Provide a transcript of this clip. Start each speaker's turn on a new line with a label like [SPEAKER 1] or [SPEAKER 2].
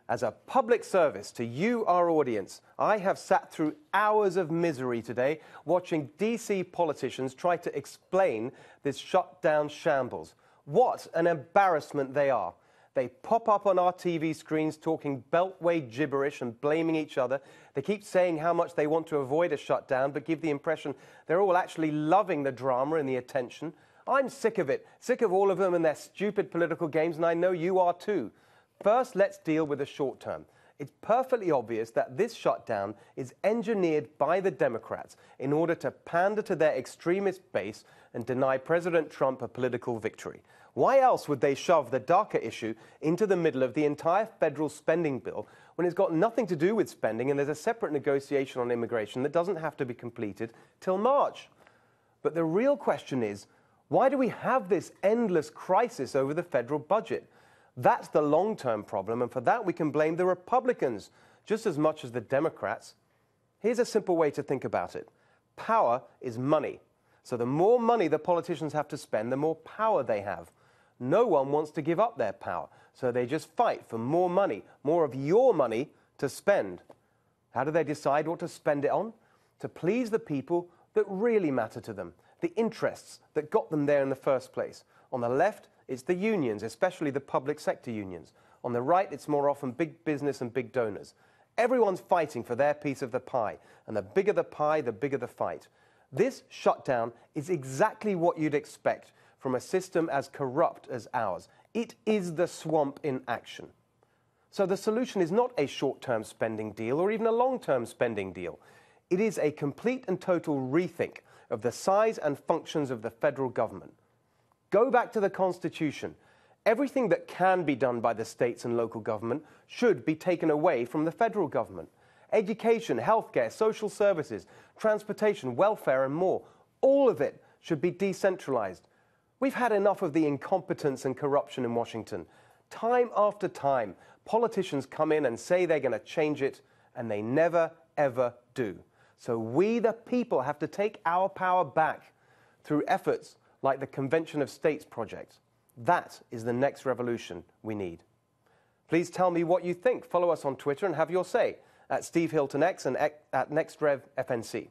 [SPEAKER 1] As a public service to you, our audience, I have sat through hours of misery today watching DC politicians try to explain this shutdown shambles. What an embarrassment they are. They pop up on our TV screens talking beltway gibberish and blaming each other. They keep saying how much they want to avoid a shutdown, but give the impression they're all actually loving the drama and the attention. I'm sick of it, sick of all of them and their stupid political games, and I know you are too. First, let's deal with the short term. It's perfectly obvious that this shutdown is engineered by the Democrats in order to pander to their extremist base and deny President Trump a political victory. Why else would they shove the DACA issue into the middle of the entire federal spending bill when it's got nothing to do with spending and there's a separate negotiation on immigration that doesn't have to be completed till March? But the real question is, why do we have this endless crisis over the federal budget? That's the long-term problem, and for that we can blame the Republicans just as much as the Democrats. Here's a simple way to think about it. Power is money. So the more money the politicians have to spend, the more power they have. No one wants to give up their power, so they just fight for more money, more of your money to spend. How do they decide what to spend it on? To please the people that really matter to them, the interests that got them there in the first place. On the left, it's the unions, especially the public sector unions. On the right, it's more often big business and big donors. Everyone's fighting for their piece of the pie, and the bigger the pie, the bigger the fight. This shutdown is exactly what you'd expect from a system as corrupt as ours. It is the swamp in action. So the solution is not a short-term spending deal or even a long-term spending deal. It is a complete and total rethink of the size and functions of the federal government. Go back to the Constitution. Everything that can be done by the states and local government should be taken away from the federal government. Education, healthcare, social services, transportation, welfare and more, all of it should be decentralized. We've had enough of the incompetence and corruption in Washington. Time after time, politicians come in and say they're going to change it, and they never, ever do. So we, the people, have to take our power back through efforts like the Convention of States project. That is the next revolution we need. Please tell me what you think. Follow us on Twitter and have your say at Steve Hilton X and at NextRevFNC.